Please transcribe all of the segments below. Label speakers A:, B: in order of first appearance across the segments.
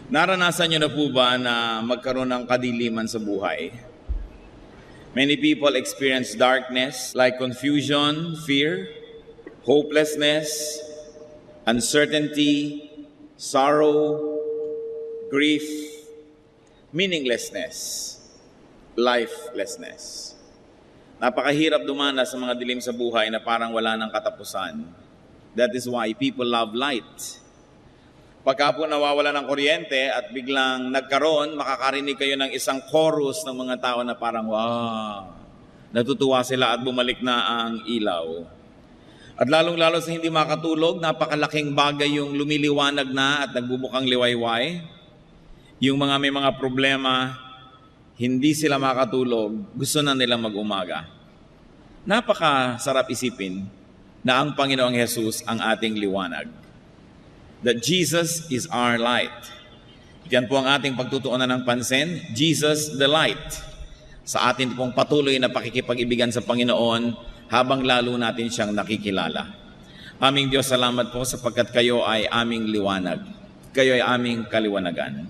A: Naranasan niyo na po ba na magkaroon ng kadiliman sa buhay? Many people experience darkness like confusion, fear, hopelessness, uncertainty, sorrow, grief, meaninglessness, lifelessness. Napakahirap dumana sa mga dilim sa buhay na parang wala ng katapusan. That is why people love light. Pagka po nawawala ng kuryente at biglang nagkaroon, makakarinig kayo ng isang chorus ng mga tao na parang, wow, natutuwa sila at bumalik na ang ilaw. At lalong-lalo sa hindi makatulog, napakalaking bagay yung lumiliwanag na at nagbubukang liwayway. Yung mga may mga problema, hindi sila makatulog, gusto na nilang mag-umaga. Napakasarap isipin na ang Panginoong Jesus ang ating liwanag. That Jesus is our light. Yan po ang ating pagtutuunan ng pansin, Jesus the light. Sa atin pong patuloy na pakikipag-ibigan sa Panginoon habang lalo natin siyang nakikilala. Aming Diyos, salamat po sapagkat kayo ay aming liwanag. Kayo ay aming kaliwanagan.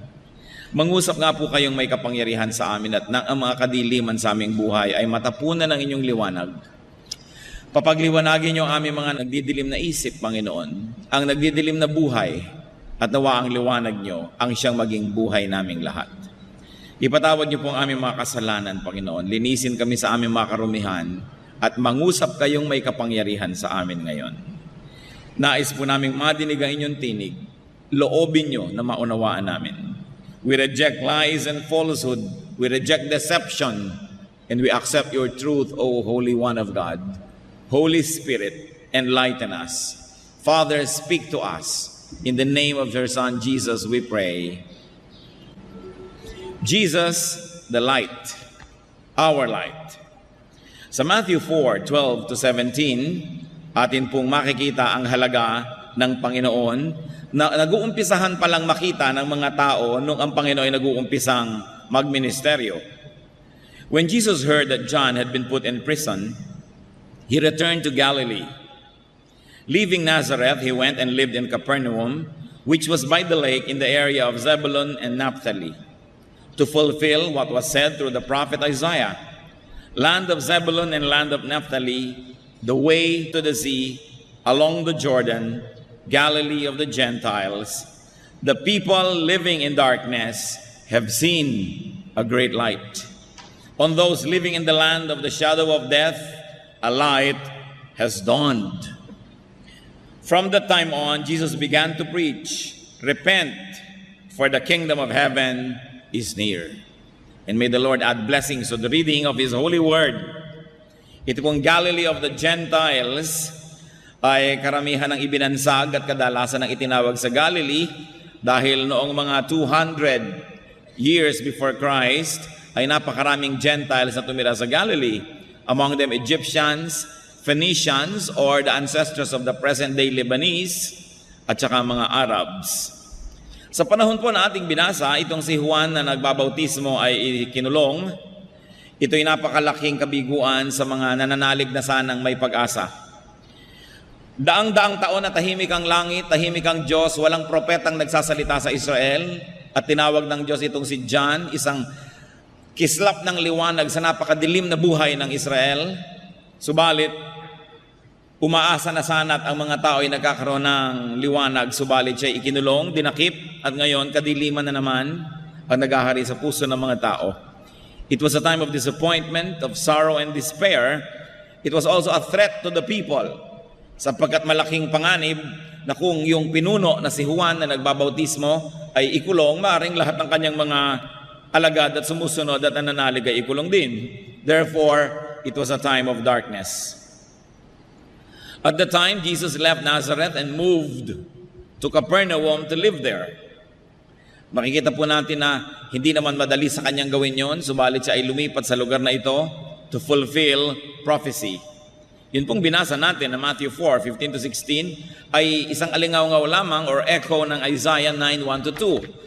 A: Mangusap nga po kayong may kapangyarihan sa amin at nang ang mga kadiliman sa aming buhay ay matapunan ng inyong liwanag. Papagliwanagin niyo ang aming mga nagdidilim na isip, Panginoon, ang nagdidilim na buhay, at nawa ang liwanag niyo ang siyang maging buhay naming lahat. Ipatawad niyo po ang aming mga kasalanan, Panginoon. Linisin kami sa aming mga karumihan at mangusap kayong may kapangyarihan sa amin ngayon. Nais po naming madinig ang inyong tinig, loobin niyo na maunawaan namin. We reject lies and falsehood. We reject deception, and we accept your truth, O Holy One of God. Holy Spirit, enlighten us. Father, speak to us. In the name of your Son, Jesus, we pray. Jesus, the light, our light. Sa Matthew 4:12-17, atin pong makikita ang halaga ng Panginoon na nag-uumpisahan palang makita ng mga tao nung ang Panginoon ay nag-uumpisang magministeryo. When Jesus heard that John had been put in prison, he returned to Galilee. Leaving Nazareth, he went and lived in Capernaum, which was by the lake in the area of Zebulun and Naphtali, to fulfill what was said through the prophet Isaiah. Land of Zebulun and land of Naphtali, the way to the sea, along the Jordan, Galilee of the Gentiles, the people living in darkness have seen a great light. On those living in the land of the shadow of death, a light has dawned. From that time on, Jesus began to preach, repent, for the kingdom of heaven is near. And may the Lord add blessings to the reading of His holy word. Ito pong Galilee of the Gentiles ay karamihan ng ibinansag at kadalasan ng itinawag sa Galilee dahil noong mga 200 years before Christ ay napakaraming Gentiles na tumira sa Galilee. Among them Egyptians, Phoenicians, or the ancestors of the present-day Lebanese, at saka mga Arabs. Sa panahon po na ating binasa, itong si Juan na nagbabautismo ay kinulong. Ito'y napakalaking kabiguan sa mga nananalig na sanang may pag-asa. Daang-daang taon na tahimik ang langit, tahimik ang Diyos, walang propetang nagsasalita sa Israel, at tinawag ng Diyos itong si John, isang kislap ng liwanag sa napakadilim na buhay ng Israel. Subalit, umaasa na sana at ang mga tao ay nagkakaroon ng liwanag, subalit siya ikinulong, dinakip, at ngayon kadiliman na naman ang nagahari sa puso ng mga tao. It was a time of disappointment, of sorrow and despair. It was also a threat to the people, sapagkat malaking panganib na kung yung pinuno na si Juan na nagbabautismo ay ikulong, maaaring lahat ng kanyang mga alagad at sumusunod at nananalig ay ikulong din. Therefore, it was a time of darkness. At the time, Jesus left Nazareth and moved to Capernaum to live there. Makikita po natin na hindi naman madali sa kanyang gawin yon, subalit siya ay lumipat sa lugar na ito to fulfill prophecy. Yun pong binasa natin na Matthew 4:15-16 ay isang alingaw-ngaw lamang or echo ng Isaiah 9:1-2.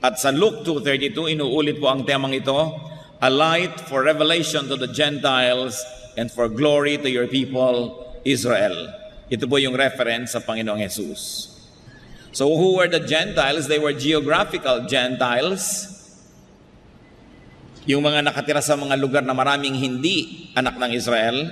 A: At sa Luke 2:32, inuulit po ang temang ito, a light for revelation to the Gentiles and for glory to your people, Israel. Ito po yung reference sa Panginoong Jesus. So who were the Gentiles? They were geographical Gentiles. Yung mga nakatira sa mga lugar na maraming hindi anak ng Israel,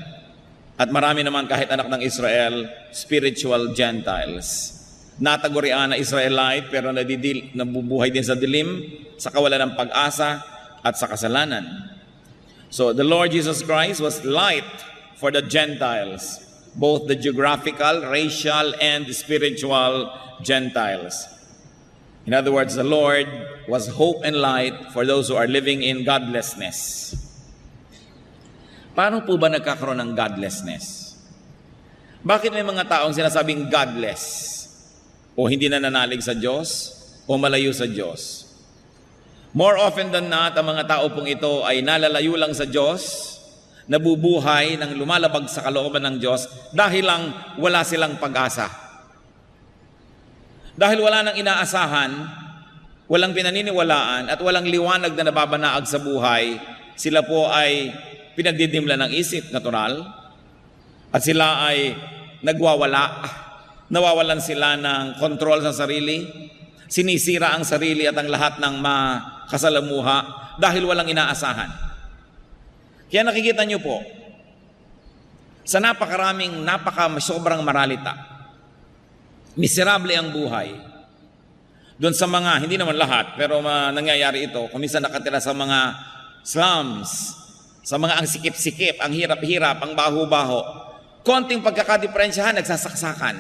A: at marami naman kahit anak ng Israel, spiritual Gentiles. Natagurian na Israelite pero nabubuhay din sa dilim, sa kawalan ng pag-asa at sa kasalanan. So the Lord Jesus Christ was light for the Gentiles, both the geographical, racial, and spiritual Gentiles. In other words, the Lord was hope and light for those who are living in godlessness. Paano po ba nagkakaroon ng godlessness? Bakit may mga taong sinasabing godless? O hindi na nanalig sa Diyos? O malayo sa Diyos? More often than not, ang mga tao pong ito ay nalalayo lang sa Diyos, nabubuhay ng lumalabag sa kalooban ng Diyos dahil lang wala silang pag-asa. Dahil wala nang inaasahan, walang pinaniniwalaan, at walang liwanag na nababanaag sa buhay, sila po ay pinagdidimla ng isip, natural, at sila ay nagwawala, nawawalan sila ng kontrol sa sarili, sinisira ang sarili at ang lahat ng makasalamuha dahil walang inaasahan. Kaya nakikita nyo po, sa sobrang maralita, miserable ang buhay. Doon sa mga, hindi naman lahat, pero nangyayari ito, kung minsan nakatira sa mga slums, sa mga ang sikip-sikip, ang hirap-hirap, ang baho-baho, konting pagkakadiferensyahan, nagsasaksakan.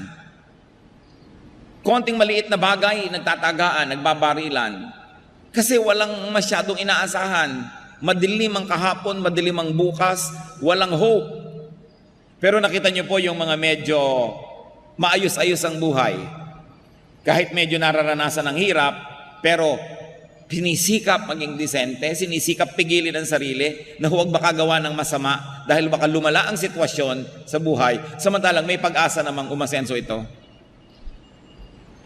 A: Konting maliit na bagay, nagtatagaan, nagbabarilan. Kasi walang masyadong inaasahan. Madilim ang kahapon, madilim ang bukas, walang hope. Pero nakita niyo po yung mga medyo maayos-ayos ang buhay. Kahit medyo nararanasan ng hirap, pero sinisikap maging disente, sinisikap pigilin ang sarili na huwag baka gawa ng masama dahil baka lumala ang sitwasyon sa buhay, samantalang may pag-asa namang umasenso ito.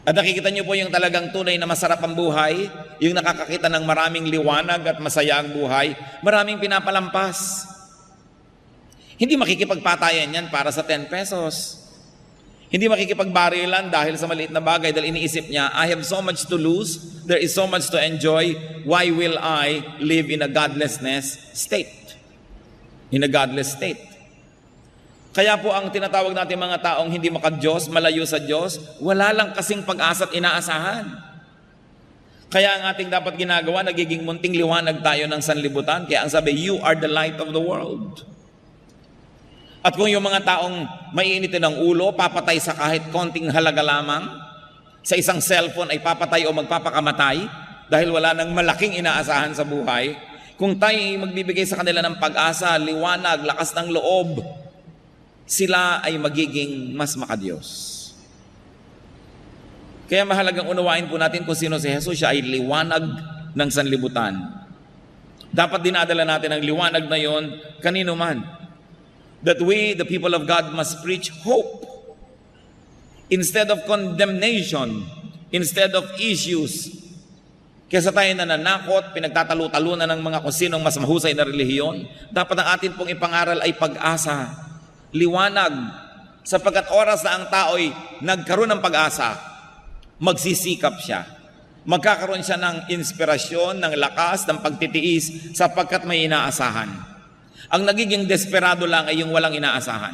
A: At nakikita niyo po yung talagang tunay na masarap ang buhay, yung nakakakita ng maraming liwanag at masaya ang buhay, maraming pinapalampas. Hindi makikipagpatayan yan para sa 10 pesos. Hindi makikipagbarilan dahil sa maliit na bagay dahil iniisip niya, I have so much to lose, there is so much to enjoy, why will I live in a godlessness state? In a godless state. Kaya po ang tinatawag natin mga taong hindi maka-Diyos, malayo sa Diyos, wala lang kasing pag-asa at inaasahan. Kaya ang ating dapat ginagawa, nagiging munting liwanag tayo ng sanlibutan, kaya ang sabi, you are the light of the world. At kung yung mga taong maiinitin ng ulo, papatay sa kahit konting halaga lamang, sa isang cellphone ay papatay o magpapakamatay dahil wala nang malaking inaasahan sa buhay, kung tayo magbibigay sa kanila ng pag-asa, liwanag, lakas ng loob, sila ay magiging mas makadiyos. Kaya mahalagang unawain po natin kung sino si Jesus. Siya ay liwanag ng sanlibutan. Dapat dinadala natin ang liwanag na yon kanino man. That we, the people of God, must preach hope instead of condemnation, instead of issues. Kesa tayo nananakot, pinagtatalo-talunan ng mga kung sinong mas mahusay na relihiyon, dapat ang atin pong ipangaral ay pag-asa, liwanag, sapagkat oras na ang tao'y nagkaroon ng pag-asa, magsisikap siya. Magkakaroon siya ng inspirasyon, ng lakas, ng pagtitiis, sapagkat may inaasahan. Ang nagiging desperado lang ay yung walang inaasahan.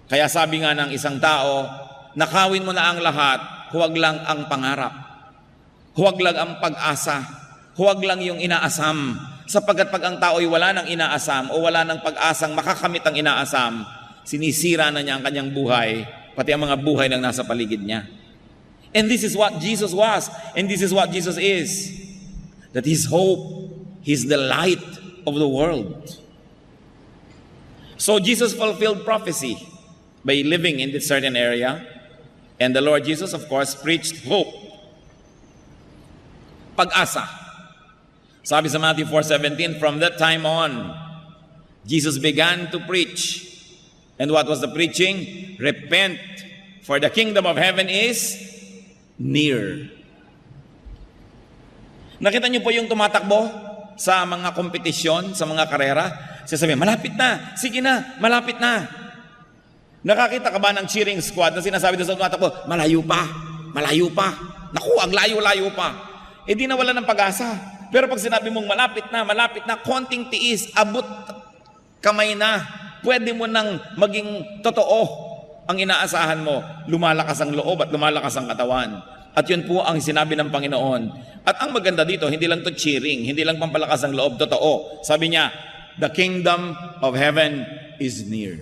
A: Kaya sabi nga ng isang tao, nakawin mo na ang lahat, huwag lang ang pangarap. Huwag lang ang pag-asa. Huwag lang yung inaasam. Sapagkat pag ang tao ay wala ng inaasam o wala ng pag-asang makakamit ang inaasam, sinisira na niya ang kanyang buhay, pati ang mga buhay ng nasa paligid niya. And this is what Jesus was, and this is what Jesus is. That His hope, He's the light of the world. So Jesus fulfilled prophecy by living in this certain area, and the Lord Jesus, of course, preached hope. Pag-asa. Sabi sa Matthew 4:17, from that time on, Jesus began to preach. And what was the preaching? Repent, for the kingdom of heaven is near. Nakita niyo po yung tumatakbo sa mga kompetisyon, sa mga karera, sasabihin, malapit na, sige na, malapit na. Nakakita ka ba ng cheering squad na sinasabi doon sa tumatakbo, malayo pa, malayo pa. Naku, ang layo-layo pa. Eh di nawala ng pag-asa. Pero pag sinabi mong malapit na, konting tiis, abot kamay na, pwede mo nang maging totoo ang inaasahan mo. Lumalakas ang loob at lumalakas ang katawan. At yun po ang sinabi ng Panginoon. At ang maganda dito, hindi lang to cheering, hindi lang pampalakas ang loob, totoo. Sabi niya, the kingdom of heaven is near.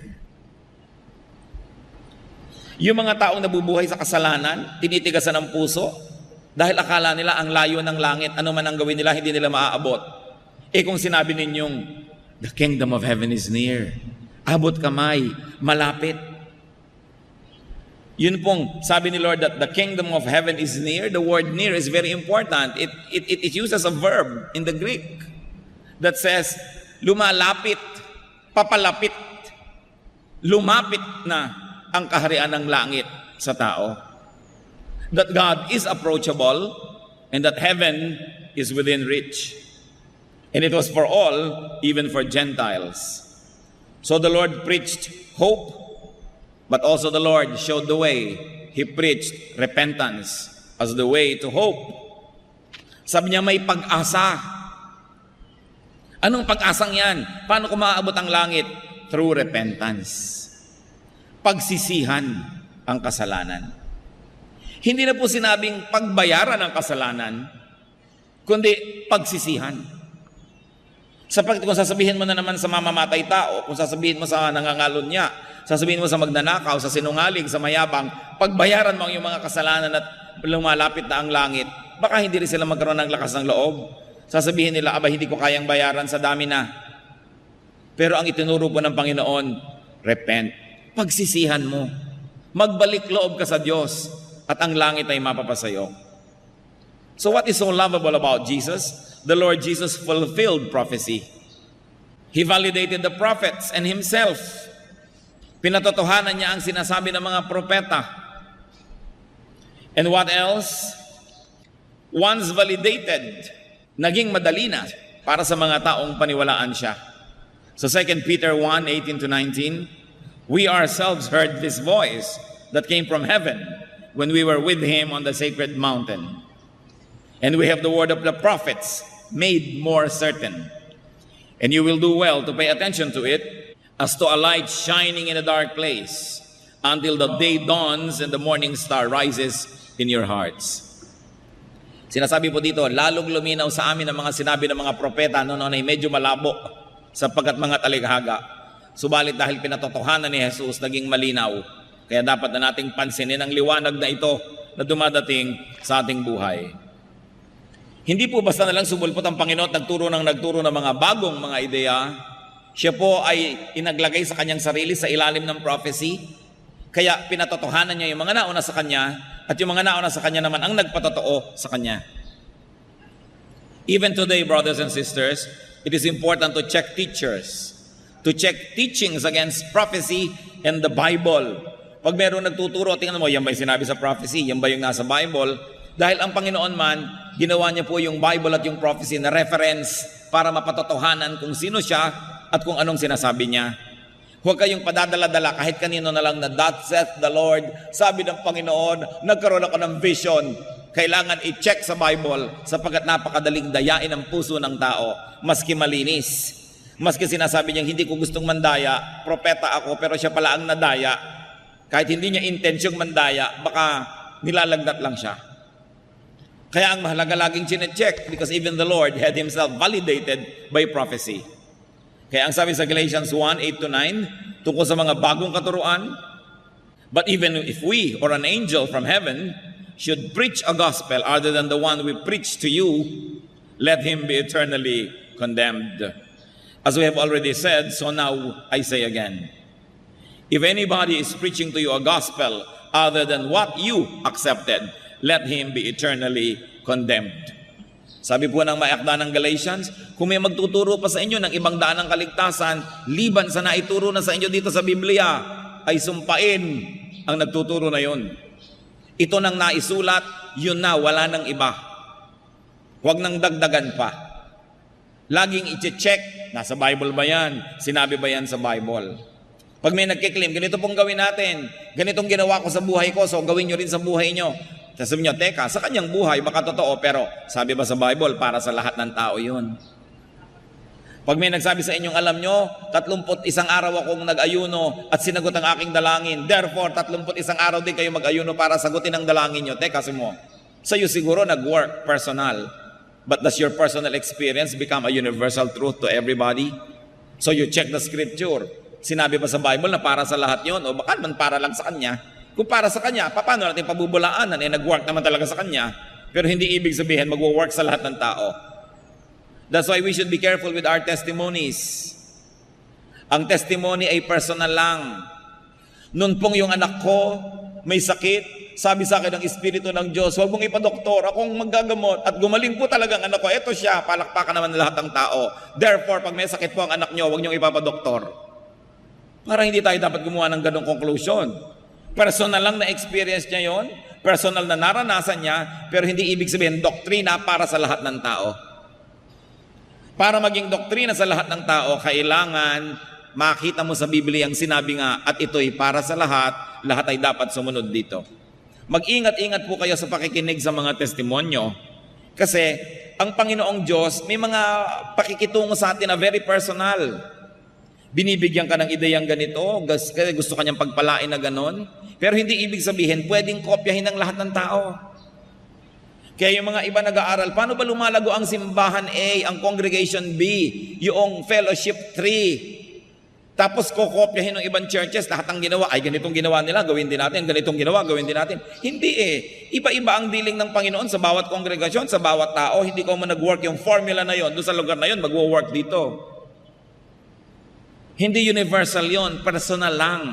A: Yung mga taong nabubuhay sa kasalanan, tinitigasan ang puso, dahil akala nila ang layo ng langit, ano man ang gawin nila, hindi nila maaabot. Eh kung sinabi ninyong, the kingdom of heaven is near, abot kamay, malapit. Yun pong sabi ni Lord that the kingdom of heaven is near. The word near is very important. It uses a verb in the Greek that says, lumalapit, papalapit, lumapit na ang kaharian ng langit sa tao. That God is approachable and that heaven is within reach. And it was for all, even for Gentiles. So the Lord preached hope, but also the Lord showed the way. He preached repentance as the way to hope. Sabi niya may pag-asa. Anong pag-asang yan? Paano ko maaabot ang langit? Through repentance. Pagsisihan ang kasalanan. Hindi na po sinabing pagbayaran ang kasalanan, kundi pagsisihan. Sapagkat kung sasabihin mo na naman sa mamamatay tao, kung sasabihin mo sa nangangalon niya, sasabihin mo sa magnanakaw, sa sinungaling, sa mayabang, pagbayaran mo ang iyong mga kasalanan at lumalapit na ang langit, baka hindi rin sila magkaroon ng lakas ng loob. Sasabihin nila, aba hindi ko kayang bayaran sa dami na. Pero ang itinuro po ng Panginoon, repent. Pagsisihan mo. Magbalik loob ka sa Diyos at ang langit ay mapapasayo. So what is so lovable about Jesus? The Lord Jesus fulfilled prophecy. He validated the prophets and Himself. Pinatotohanan niya ang sinasabi ng mga propeta. And what else? Once validated, naging madali na para sa mga taong paniwalaan siya. So 2 Peter 1:18-19, we ourselves heard this voice that came from heaven when we were with Him on the sacred mountain. And we have the word of the prophets made more certain. And you will do well to pay attention to it as to a light shining in a dark place until the day dawns and the morning star rises in your hearts. Sinasabi po dito, lalong luminaw sa amin ang mga sinabi ng mga propeta noon ay medyo malabo sapagkat mga talikhaga. Subalit dahil pinatotohanan ni Jesus, naging malinaw. Kaya dapat na nating pansinin ang liwanag na ito na dumadating sa ating buhay. Hindi po basta na lang sumulpot ang Panginoon at nagturo ng mga bagong mga ideya. Siya po ay inaglagay sa kanyang sarili sa ilalim ng prophecy. Kaya pinatotohanan niya yung mga nauna sa kanya at yung mga nauna sa kanya naman ang nagpatotoo sa kanya. Even today, brothers and sisters, it is important to check teachers, to check teachings against prophecy and the Bible. Pag meron nagtuturo, tingnan mo, yan ba yung sinabi sa prophecy? Yan ba yung nasa Bible? Dahil ang Panginoon man, ginawa niya po yung Bible at yung prophecy na reference para mapatotohanan kung sino siya at kung anong sinasabi niya. Huwag kayong padadala-dala kahit kanino na lang na that saith the Lord. Sabi ng Panginoon, nagkaroon ako ng vision. Kailangan i-check sa Bible sapagkat napakadaling dayain ang puso ng tao, maski malinis. Maski sinasabi niya, hindi ko gustong mandaya, propeta ako, pero siya pala ang nadaya. Kahit hindi niya intensyong mandaya, baka nilalagnat lang siya. Kaya ang mahalaga laging chinecheck because even the Lord had Himself validated by prophecy. Kaya ang sabi sa Galatians 1:8-9, tungkol sa mga bagong katuruan, but even if we or an angel from heaven should preach a gospel other than the one we preach to you, let him be eternally condemned. As we have already said, so now I say again, if anybody is preaching to you a gospel other than what you accepted, let him be eternally condemned. Sabi po ng maakda ng Galatians, kung may magtuturo pa sa inyo ng ibang daan ng kaligtasan, liban sa naituro na sa inyo dito sa Biblia, ay sumpain ang nagtuturo na yun. Ito nang naisulat, yun na, wala nang iba. Huwag nang dagdagan pa. Laging i-check, nasa Bible ba yan? Sinabi ba yan sa Bible? Pag may nagkiklaim, ganito pong gawin natin, ganitong ginawa ko sa buhay ko, so gawin nyo rin sa buhay nyo. Sabi nyo, teka, sa kanyang buhay, baka totoo, pero sabi ba sa Bible, para sa lahat ng tao yun. Pag may nagsabi sa inyong, alam nyo, 31 araw akong nag-ayuno at sinagot ang aking dalangin. Therefore, 31 araw din kayo mag-ayuno para sagutin ang dalangin nyo. Teka, mo, sa'yo siguro nag-work, personal. But does your personal experience become a universal truth to everybody? So you check the scripture. Sinabi ba sa Bible na para sa lahat yon? O baka man para lang sa kanya? Kung para sa kanya, paano natin pabubulaanan? Nag-work naman talaga sa kanya. Pero hindi ibig sabihin mag-work sa lahat ng tao. That's why we should be careful with our testimonies. Ang testimony ay personal lang. Noon pong yung anak ko may sakit, sabi sa akin ng Espiritu ng Diyos, huwag mong ipadoktor, akong maggagamot. At gumaling po talaga ang anak ko. Ito siya, palakpakan naman ng lahat ng tao. Therefore, pag may sakit po ang anak nyo, huwag nyo ipapadoktor. Para hindi tayo dapat gumawa ng ganong conclusion. Personal lang na experience niya yon, personal na naranasan niya, pero hindi ibig sabihin doktrina para sa lahat ng tao. Para maging doktrina sa lahat ng tao, kailangan makita mo sa Biblia ang sinabi nga, at ito'y para sa lahat ay dapat sumunod dito. Mag-ingat-ingat po kayo sa pakikinig sa mga testimonyo, kasi ang Panginoong Diyos may mga pakikitungo sa atin na very personal. Binibigyan ka ng ideyang ganito, kasi gusto kanyang pagpalain na ganon, pero hindi ibig sabihin pwedeng kopyahin ng lahat ng tao. Kaya yung mga iba nag-aaral, paano ba lumalago ang simbahan A, ang congregation B, yung fellowship 3, tapos kokopyahin ng ibang churches, lahat ng ginawa, ay ganitong ginawa nila, gawin din natin, ganitong ginawa, gawin din natin. Hindi iba-iba ang dealing ng Panginoon sa bawat kongregasyon, sa bawat tao. Hindi ko man nag-work yung formula na yon, doon sa lugar na yon, mag-work dito. Hindi universal yon, personal lang.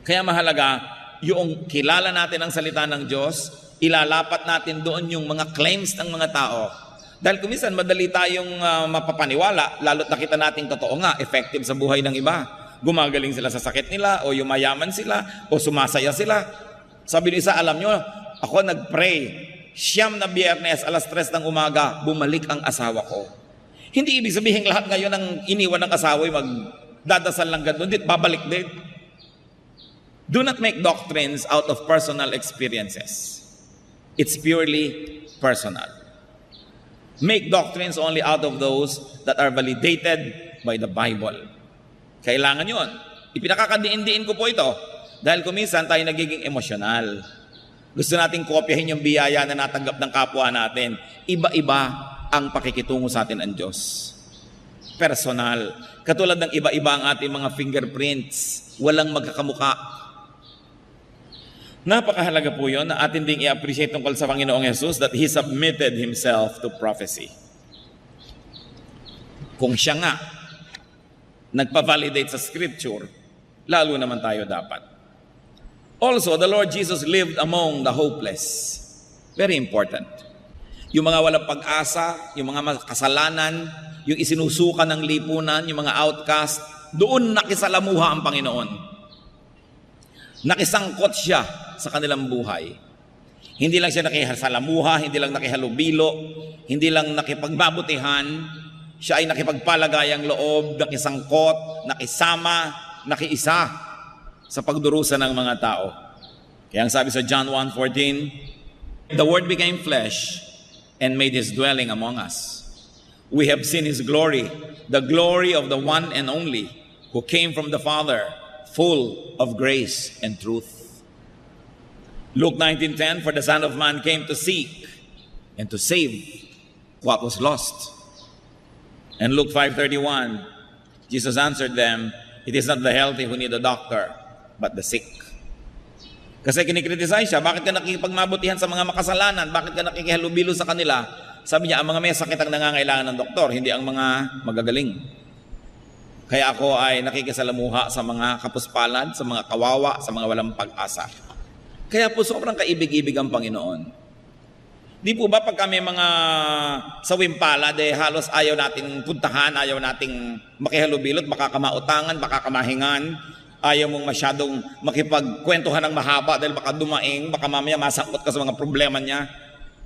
A: Kaya mahalaga, yung kilala natin ang salita ng Diyos, ilalapat natin doon yung mga claims ng mga tao. Dahil kuminsan madali tayong mapapaniwala, lalo't nakita natin totoo nga, effective sa buhay ng iba. Gumagaling sila sa sakit nila, o yumayaman sila, o sumasaya sila. Sabi ng isa, alam nyo, ako nag-pray, 9 na Biyernes, alas 3 ng umaga, bumalik ang asawa ko. Hindi ibig sabihin lahat ngayon ang iniwan ng asawa ay magdadasal lang ganun, babalik din. Do not make doctrines out of personal experiences. It's purely personal. Make doctrines only out of those that are validated by the Bible. Kailangan yun. Ipinakakadiin-diin ko po ito dahil kuminsan tayo nagiging emosyonal. Gusto nating kopyahin yung biyaya na natanggap ng kapwa natin. Iba-iba ang pakikitungo sa atin ang Diyos. Personal. Katulad ng iba-iba ang ating mga fingerprints. Walang magkakamuka. Napakahalaga po yun na atin ding i-appreciate tungkol sa Panginoong Jesus that He submitted Himself to prophecy. Kung siya nga nagpa-validate sa Scripture, lalo naman tayo dapat. Also, the Lord Jesus lived among the hopeless. Very important. Yung mga walang pag-asa, yung mga kasalanan, yung isinusuka ng lipunan, yung mga outcast, doon nakisalamuha ang Panginoon. Nakisangkot siya sa kanilang buhay. Hindi lang siya nakisalamuha, hindi lang nakihalubilo, hindi lang nakipagbabutihan, siya ay nakipagpalagayang loob, nakisangkot, nakisama, nakiisa sa pagdurusa ng mga tao. Kaya ang sabi sa John 1:14, the Word became flesh and made His dwelling among us. We have seen His glory, the glory of the one and only, who came from the Father, full of grace and truth. Luke 19:10, for the Son of Man came to seek and to save what was lost. And Luke 5:31, Jesus answered them, it is not the healthy who need a doctor, but the sick. Kasi kinikriticize siya, bakit ka nakikipagmabutihan sa mga makasalanan? Bakit ka nakikihalubilo sa kanila? Sabi niya, ang mga may sakit ang nangangailangan ng doktor, hindi ang mga magagaling. Kaya ako ay nakikisalamuha sa mga kapuspalad, sa mga kawawa, sa mga walang pag-asa. Kaya po sobrang kaibig-ibig ang Panginoon. Di po ba pag kami mga sawimpalad, halos ayaw nating puntahan, ayaw nating makihalubilot, baka kamautangan, baka kamahingan, ayaw mong masyadong makipagkwentuhan ng mahaba dahil baka dumaing, baka mamaya masangkot ka sa mga problema niya.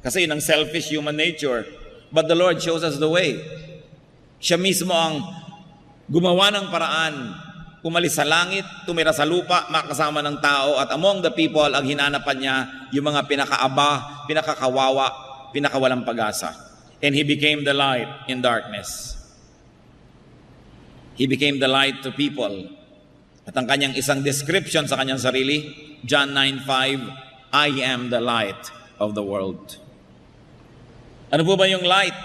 A: Kasi yun ang selfish human nature. But the Lord shows us the way. Siya mismo ang gumawa ng paraan umalis sa langit, tumira sa lupa, makasama ng tao, at among the people, ang hinanapan niya, yung mga pinakaaba, pinakakawawa, pinakawalang pag-asa. And He became the light in darkness. He became the light to people. At ang kanyang isang description sa kanyang sarili, John 9:5, I am the light of the world. Ano po ba yung light?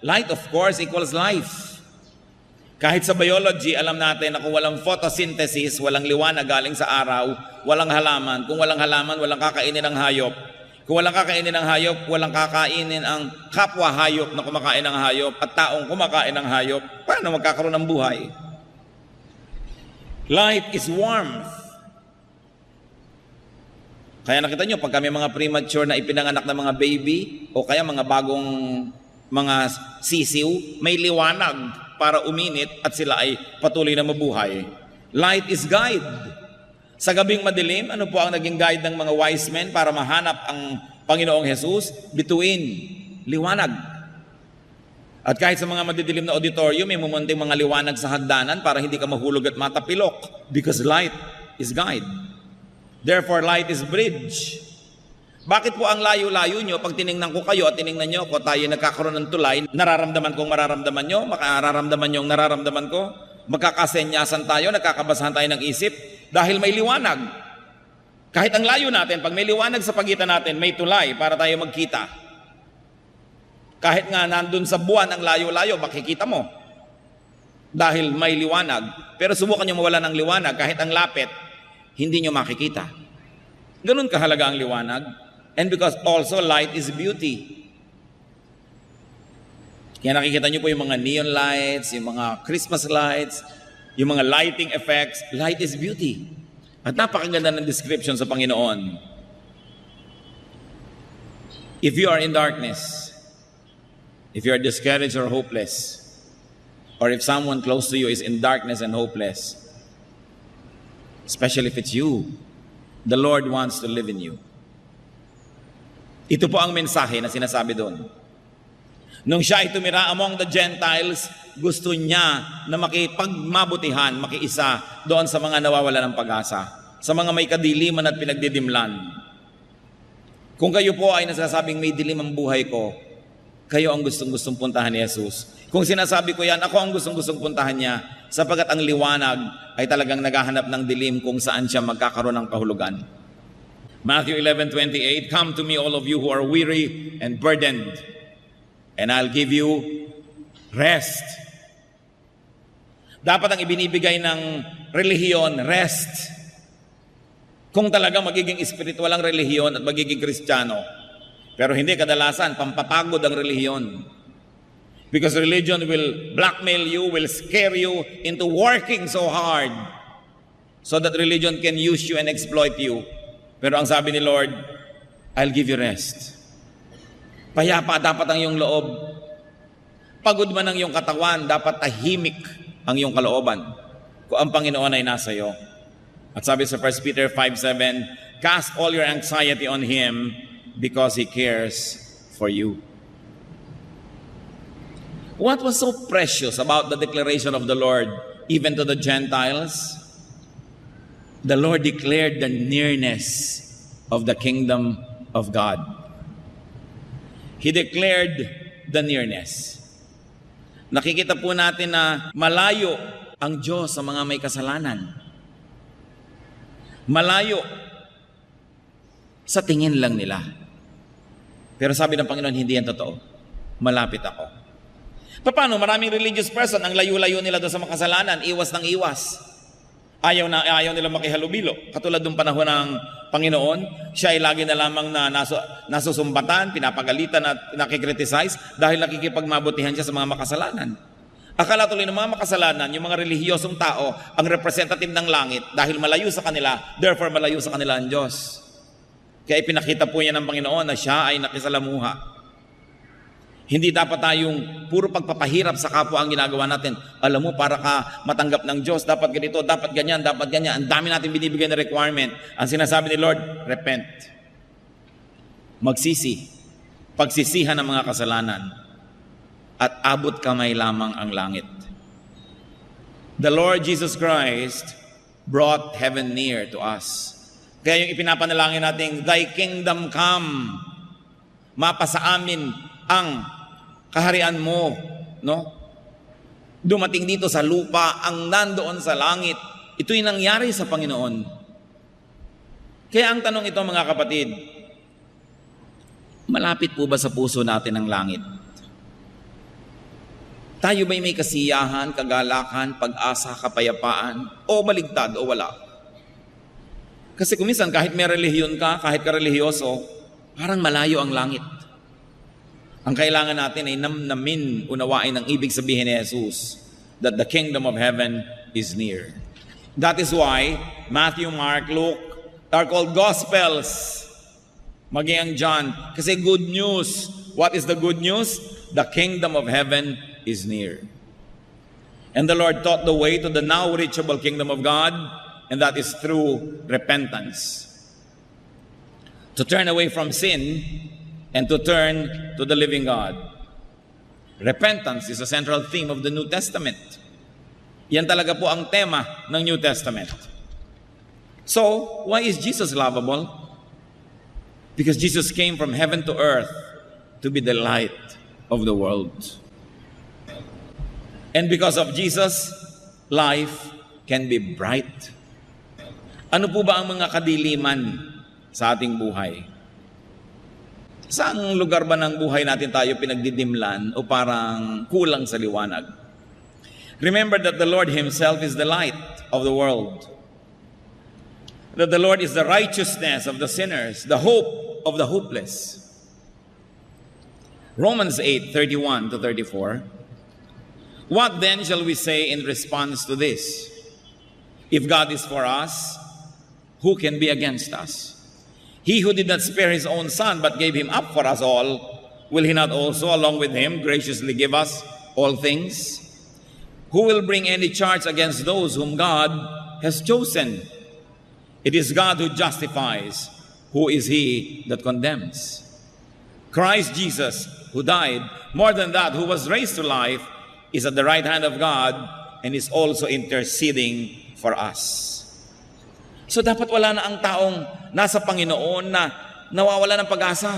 A: Light, of course, equals life. Kahit sa biology, alam natin na kung walang photosynthesis, walang liwanag galing sa araw, walang halaman. Kung walang halaman, walang kakainin ng hayop. Kung walang kakainin ng hayop, walang kakainin ang kapwa hayop na kumakain ng hayop at taong kumakain ng hayop. Paano magkakaroon ng buhay? Light is warmth. Kaya nakita nyo, pagka may mga premature na ipinanganak na mga baby o kaya mga bagong mga sisiw, may liwanag para uminit at sila ay patuloy na mabuhay. Light is guide. Sa gabing madilim, ano po ang naging guide ng mga wise men para mahanap ang Panginoong Jesus? Bituin, liwanag. At kahit sa mga madidilim na auditorium, may mumunting mga liwanag sa hagdanan para hindi ka mahulog at matapilok. Because light is guide. Therefore, light is bridge. Bakit po ang layo-layo nyo, pag tiningnan ko kayo at tiningnan nyo ako, tayo nagkakaroon ng tulay, nararamdaman kong mararamdaman nyo, makararamdaman nyo ang nararamdaman ko, magkakasenyasan tayo, nagkakabasahan tayo ng isip, dahil may liwanag. Kahit ang layo natin, pag may liwanag sa pagitan natin, may tulay para tayo magkita. Kahit nga nandun sa buwan ang layo-layo, makikita mo. Dahil may liwanag. Pero subukan nyo mawala ng liwanag, kahit ang lapit, hindi nyo makikita. Ganun kahalaga ang liwanag. And because also light is beauty. Kaya nakikita nyo po yung mga neon lights, yung mga Christmas lights, yung mga lighting effects. Light is beauty. At napakaganda ng description sa Panginoon. If you are in darkness, if you are discouraged or hopeless, or if someone close to you is in darkness and hopeless, especially if it's you, the Lord wants to live in you. Ito po ang mensahe na sinasabi doon. Nung siya ay tumira among the Gentiles, gusto niya na makipagmabutihan, makiisa doon sa mga nawawala ng pag-asa, sa mga may kadiliman at pinagdidimlan. Kung kayo po ay nasasabing may dilim ang buhay ko, kayo ang gustong-gustong puntahan ni Jesus. Kung sinasabi ko yan, ako ang gustong-gustong puntahan niya, sapagkat ang liwanag ay talagang naghahanap ng dilim kung saan siya magkakaroon ng kahulugan. Matthew 11:28, come to me all of you who are weary and burdened, and I'll give you rest. Dapat ang ibinibigay ng relihiyon, rest. Kung talaga magiging espiritual ang relihiyon at magiging Kristiyano. Pero hindi kadalasan, pampapagod ang relihiyon. Because religion will blackmail you, will scare you into working so hard so that religion can use you and exploit you. Pero ang sabi ni Lord, I'll give you rest. Payapa dapat ang iyong loob. Pagod man ang iyong katawan, dapat tahimik ang iyong kalooban kung ang Panginoon ay nasa iyo. At sabi sa 1 Peter 5:7, cast all your anxiety on Him because He cares for you. What was so precious about the declaration of the Lord, even to the Gentiles? The Lord declared the nearness of the kingdom of God. He declared the nearness. Nakikita po natin na malayo ang Diyos sa mga may kasalanan. Malayo sa tingin lang nila. Pero sabi ng Panginoon, hindi yan totoo. Malapit ako. Paano? Maraming religious person, ang layo-layo nila doon sa makasalanan, iwas ng iwas. Ayaw nila makihalubilo. Katulad ng panahon ng Panginoon, siya ay lagi na lamang na nasusumbatan, pinapagalitan at nakikriticize dahil nakikipagmabutihan siya sa mga makasalanan. Akala tuloy ng mga makasalanan, yung mga relihiyosong tao, ang representative ng langit dahil malayo sa kanila, therefore malayo sa kanila ang Diyos. Kaya ipinakita po niya ng Panginoon na siya ay nakisalamuha. Hindi dapat tayong puro pagpapahirap sa kapwa ang ginagawa natin. Alam mo, para ka matanggap ng Diyos, dapat ganito, dapat ganyan, dapat ganyan. Ang dami natin binibigay na requirement. Ang sinasabi ni Lord, repent. Magsisi. Pagsisihan ng mga kasalanan. At abot kamay lamang ang langit. The Lord Jesus Christ brought heaven near to us. Kaya yung ipinapanalangin natin, Thy kingdom come, mapasa amin ang kaharian mo, no? Dumating dito sa lupa ang nandoon sa langit. Ito'y nangyari sa Panginoon. Kaya ang tanong ito mga kapatid, malapit po ba sa puso natin ang langit? Tayo ba'y may kasiyahan, kagalakan, pag-asa, kapayapaan, o baligtad o wala? Kasi kuminsan kahit may relihiyon ka, kahit karelihiyoso, parang malayo ang langit. Ang kailangan natin ay namnamin, unawain ang ibig sabihin ni Jesus, that the kingdom of heaven is near. That is why Matthew, Mark, Luke are called Gospels. Maging ang John. Kasi good news. What is the good news? The kingdom of heaven is near. And the Lord taught the way to the now reachable kingdom of God, and that is through repentance. To turn away from sin and to turn to the living God. Repentance is a central theme of the New Testament. Yan talaga po ang tema ng New Testament. So, why is Jesus lovable? Because Jesus came from heaven to earth to be the light of the world. And because of Jesus, life can be bright. Ano po ba ang mga kadiliman sa ating buhay? Saang lugar ba ng buhay natin tayo pinagdidimlan o parang kulang sa liwanag? Remember that the Lord Himself is the light of the world. That the Lord is the righteousness of the sinners, the hope of the hopeless. Romans 8:31 to 34. What then shall we say in response to this? If God is for us, who can be against us? He who did not spare His own Son, but gave Him up for us all, will He not also, along with Him, graciously give us all things? Who will bring any charge against those whom God has chosen? It is God who justifies. Who is He that condemns? Christ Jesus, who died, more than that, who was raised to life, is at the right hand of God and is also interceding for us. So dapat wala na ang taong nasa Panginoon na nawawala ng pag-asa.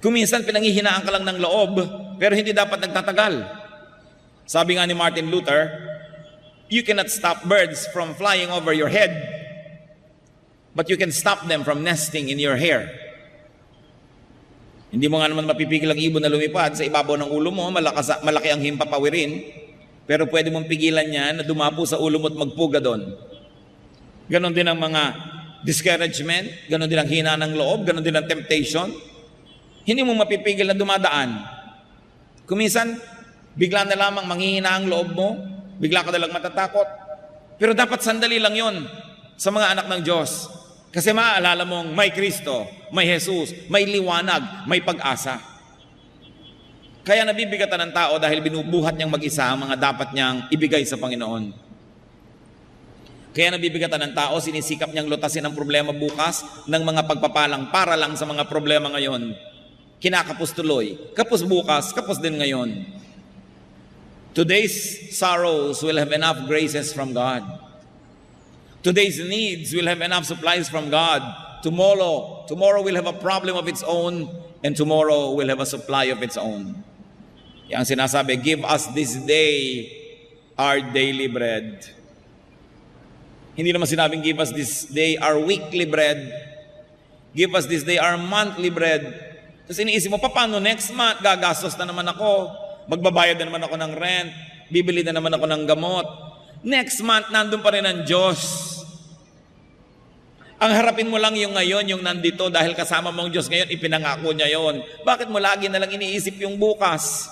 A: Kung minsan pinanghihinaan ka lang ng loob, pero hindi dapat nagtatagal. Sabi nga ni Martin Luther, you cannot stop birds from flying over your head, but you can stop them from nesting in your hair. Hindi mo nga naman mapipigil ang ibon na lumipad sa ibabaw ng ulo mo, malaki ang himpapawirin, pero pwede mong pigilan yan na dumapo sa ulo mo at magpuga doon. Ganon din ang mga discouragement, ganon din ang hina ng loob, ganon din ang temptation. Hindi mo mapipigil na dumadaan. Kuminsan, bigla na lamang manghihina ang loob mo, bigla ka na lang matatakot. Pero dapat sandali lang yon sa mga anak ng Diyos. Kasi maaalala mong may Kristo, may Jesus, may liwanag, may pag-asa. Kaya nabibigatan ng tao dahil binubuhat niyang mag-isa ang mga dapat niyang ibigay sa Panginoon. Kaya nabibigatan ng tao, sinisikap niyang lutasin ang problema bukas ng mga pagpapalang para lang sa mga problema ngayon. Kinakapos tuloy, kapos bukas, kapos din ngayon. Today's sorrows will have enough graces from God. Today's needs will have enough supplies from God. Tomorrow will have a problem of its own, and tomorrow will have a supply of its own. Yang sinasabi, give us this day our daily bread. Hindi naman sinabing, give us this day our weekly bread. Give us this day our monthly bread. Tapos iniisip mo, paano next month? Gagastos na naman ako. Magbabayad na naman ako ng rent. Bibili na naman ako ng gamot. Next month, nandun pa rin ang Diyos. Ang harapin mo lang yung ngayon, yung nandito, dahil kasama mong Diyos ngayon, ipinangako niya yon. Bakit mo lagi na lang iniisip yung bukas?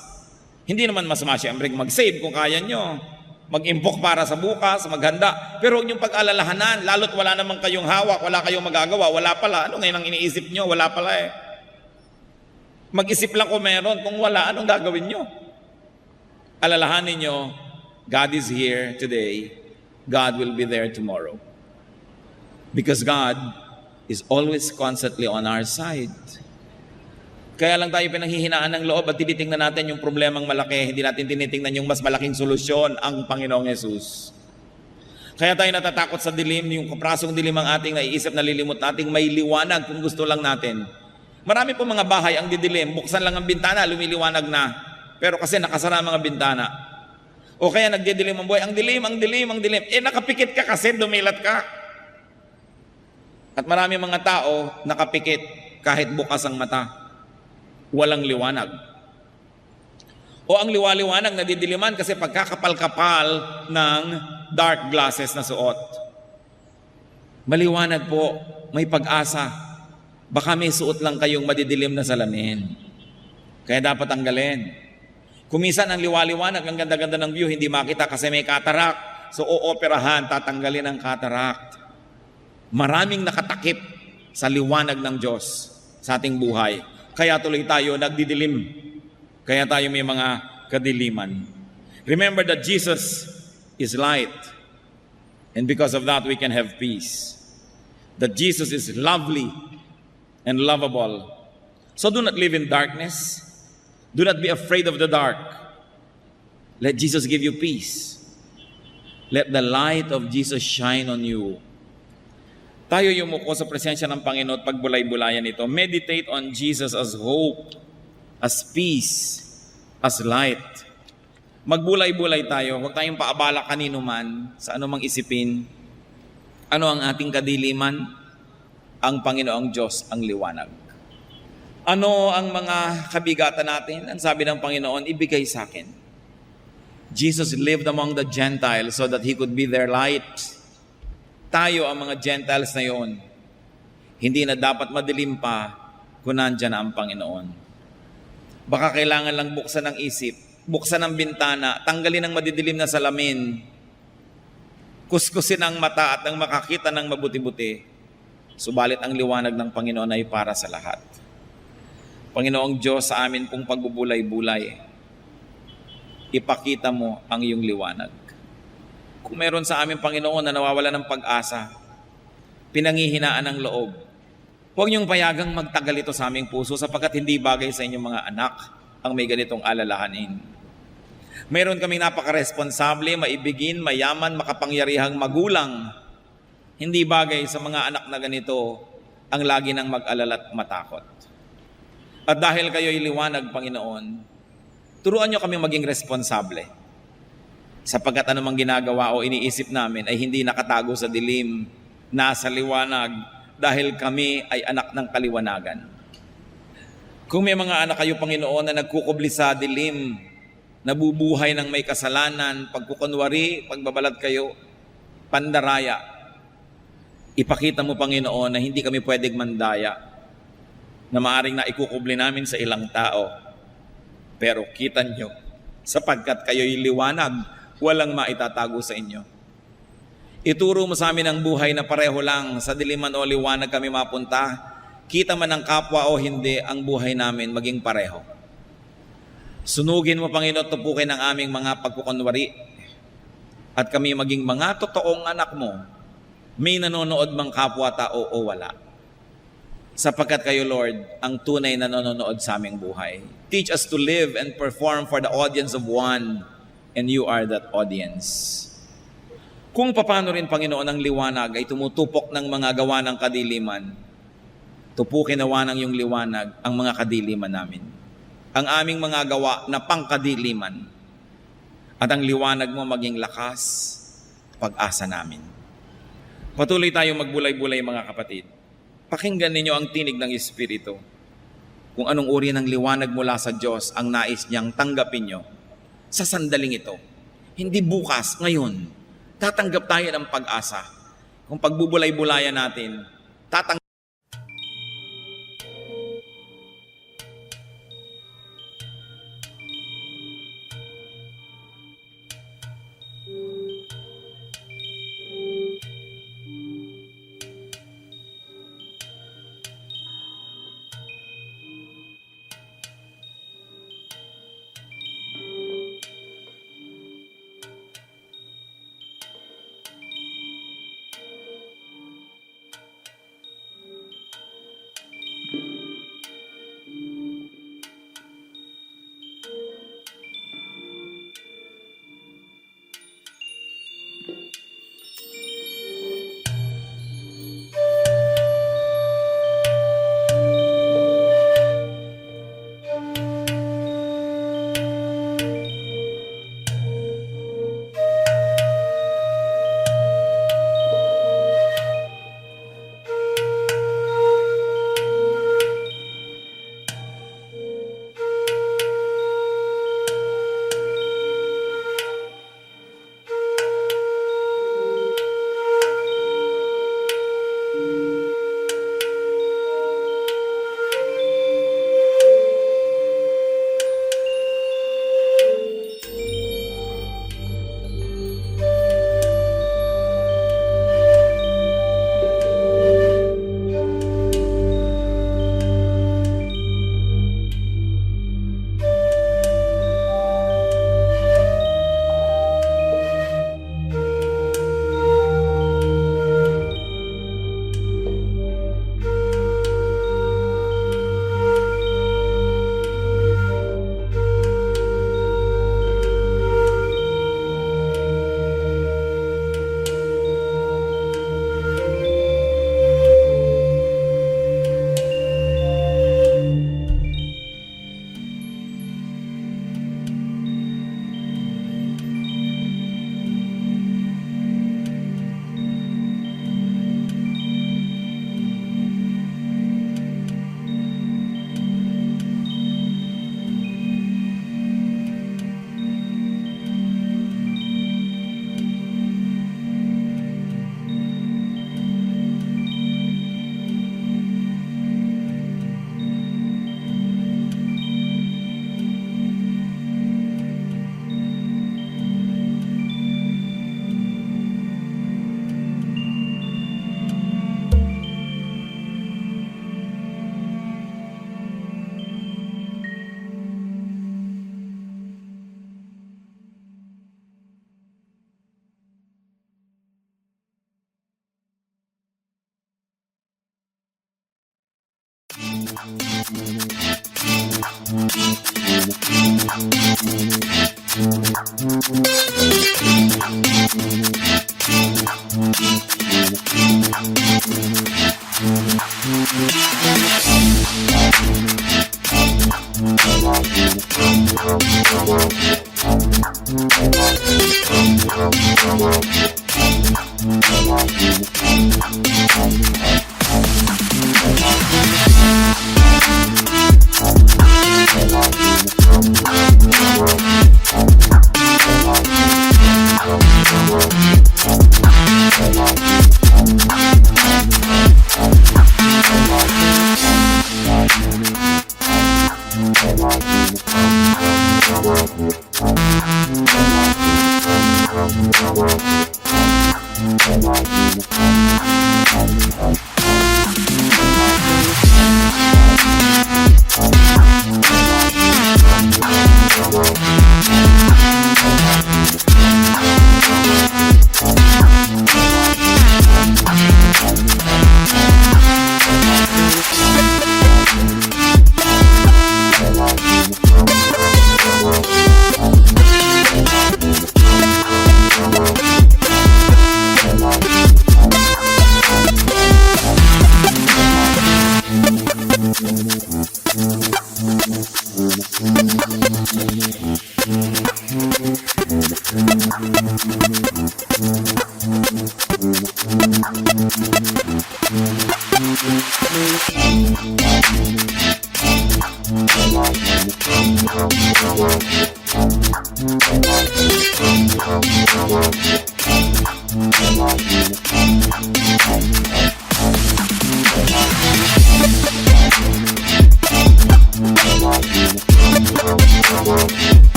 A: Hindi naman masama siyempre mag-save kung kaya nyo. Mag-impok para sa bukas, maghanda. Pero huwag niyong pag-alalahanan, lalo't wala namang kayong hawak, wala kayong magagawa, wala pala. Ano ngayon ang iniisip niyo? Wala pala eh. Mag-isip lang kung meron, kung wala, anong gagawin niyo? Alalahanin niyo, God is here today, God will be there tomorrow. Because God is always constantly on our side. Kaya lang tayo pinanghihinaan ng loob at tinitingnan natin yung problemang malaki. Hindi natin tinitingnan yung mas malaking solusyon, ang Panginoong Yesus. Kaya tayo natatakot sa dilim, yung kaprasong dilim ang ating naiisip, nalilimot nating may liwanag kung gusto lang natin. Marami po mga bahay ang didilim, buksan lang ang bintana, lumiliwanag na. Pero kasi nakasara ang mga bintana. O kaya nagdidilim ang buhay, ang dilim, ang dilim, ang dilim. Nakapikit ka kasi, dumilat ka. At marami mga tao nakapikit kahit bukas ang mata. Walang liwanag. O ang liwaliwanag nadidiliman kasi pagkakapal-kapal ng dark glasses na suot. Maliwanag po, may pag-asa. Baka may suot lang kayong madidilim na salamin. Kaya dapat tanggalin. Kumisan ang liwaliwanag, ang ganda-ganda ng view, hindi makita kasi may cataract. So ooperahan, tatanggalin ang cataract. Maraming nakatakip sa liwanag ng Diyos sa ating buhay. Kaya tuloy tayo nagdidilim. Kaya tayo may mga kadiliman. Remember that Jesus is light. And because of that, we can have peace. That Jesus is lovely and lovable. So do not live in darkness. Do not be afraid of the dark. Let Jesus give you peace. Let the light of Jesus shine on you. Tayo yumuko sa presensya ng Panginoon at pagbulay-bulayan ito. Meditate on Jesus as hope, as peace, as light. Magbulay-bulay tayo. Huwag tayong paabala kanino man sa anumang isipin. Ano ang ating kadiliman? Ang Panginoong Diyos ang liwanag. Ano ang mga kabigatan natin? Ang sabi ng Panginoon, ibigay sa akin. Jesus lived among the Gentiles so that He could be their light. Tayo ang mga Gentiles na yon. Hindi na dapat madilim pa kung nandyan na ang Panginoon. Baka kailangan lang buksan ang isip, buksan ang bintana, tanggalin ang madidilim na salamin, kuskusin ang mata at ang makakita ng mabuti-buti. Subalit ang liwanag ng Panginoon ay para sa lahat. Panginoong Diyos, sa amin pong pagbubulay-bulay, ipakita mo ang iyong liwanag. Kung meron sa aming Panginoon na nawawala ng pag-asa, pinanghihinaan ng loob, huwag niyong payagang magtagal ito sa aming puso sapagkat hindi bagay sa inyong mga anak ang may ganitong alalahanin. Meron kaming napakaresponsable, maibigin, mayaman, makapangyarihang magulang. Hindi bagay sa mga anak na ganito ang lagi nang mag-alala at matakot. At dahil kayo'y liwanag, Panginoon, turuan niyo kami maging responsable. Sapagkat anumang ginagawa o iniisip namin ay hindi nakatago sa dilim, nasa liwanag, dahil kami ay anak ng kaliwanagan. Kung may mga anak kayo, Panginoon, na nagkukubli sa dilim, nabubuhay ng may kasalanan, pagkukunwari, pagbabalat kayo, pandaraya, ipakita mo, Panginoon, na hindi kami pwedeng mandaya, na maaring na ikukubli namin sa ilang tao. Pero kita nyo, sapagkat kayo'y liwanag, walang maitatago sa inyo. Ituro mo sa amin ang buhay na pareho lang, sa diliman o liwanag kami mapunta, kita man ang kapwa o hindi, ang buhay namin maging pareho. Sunugin mo, Panginoon, tupukin ang aming mga pagkukunwari, at kami maging mga totoong anak mo, may nanonood mang kapwa-tao o wala. Sapagkat kayo, Lord, ang tunay na nanonood sa aming buhay. Teach us to live and perform for the audience of one, and you are that audience. Kung paano rin, Panginoon, ang liwanag ay tumutupok ng mga gawa ng kadiliman, tupukin nawa ng iyong liwanag ang mga kadiliman namin. Ang aming mga gawa na pangkadiliman, at ang liwanag mo maging lakas, pag-asa namin. Patuloy tayong magbulay-bulay, mga kapatid. Pakinggan ninyo ang tinig ng Espiritu. Kung anong uri ng liwanag mula sa Diyos ang nais niyang tanggapin nyo sa sandaling ito. Hindi bukas, ngayon. Tatanggap tayo ng pag-asa. Kung pagbubulay-bulayan natin, tatanggap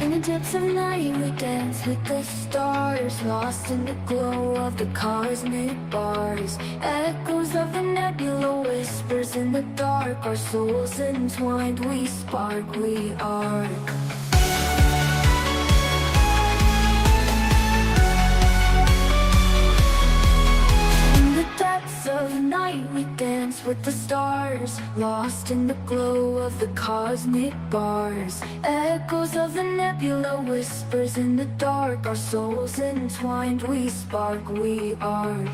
B: In the depths of night we dance with the stars, lost in the glow of the cosmic bars. Echoes of the nebula, whispers in the dark. Our souls entwined, we spark, we arc. In the depths of night we dance with the stars, lost in the glow of the cosmic bars. Echoes of the nebula, whispers in the dark. Our souls entwined, we spark, we arc.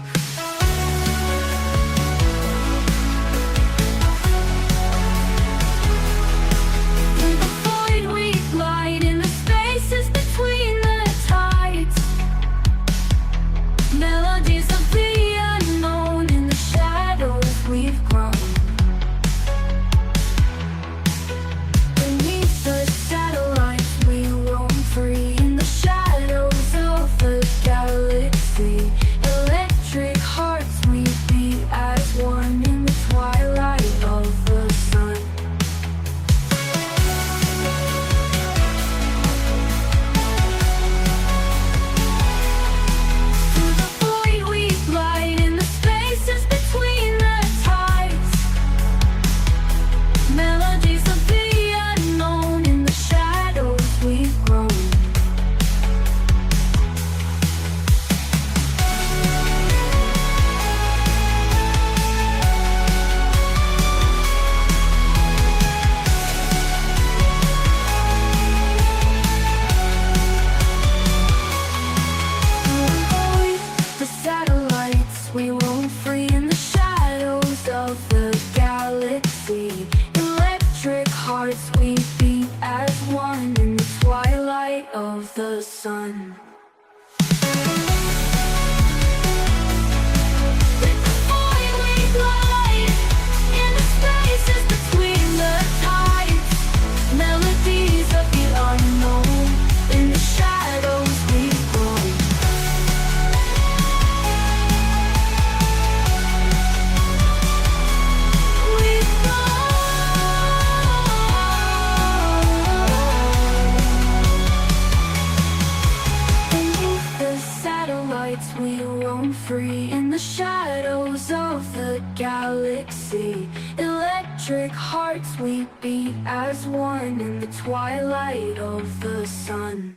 B: In the void we glide, in the spaces between the tides. Melodies of the unknown, in the shadows we've grown. Beneath the satellites we roam free, in the shadows of the galaxy. Electric sun. Melodies of the unknown, in the shadows we grow. We grow. Beneath the satellites we roam free, in the shadows of the galaxy. Electric hearts we beat as one in the twilight of the sun.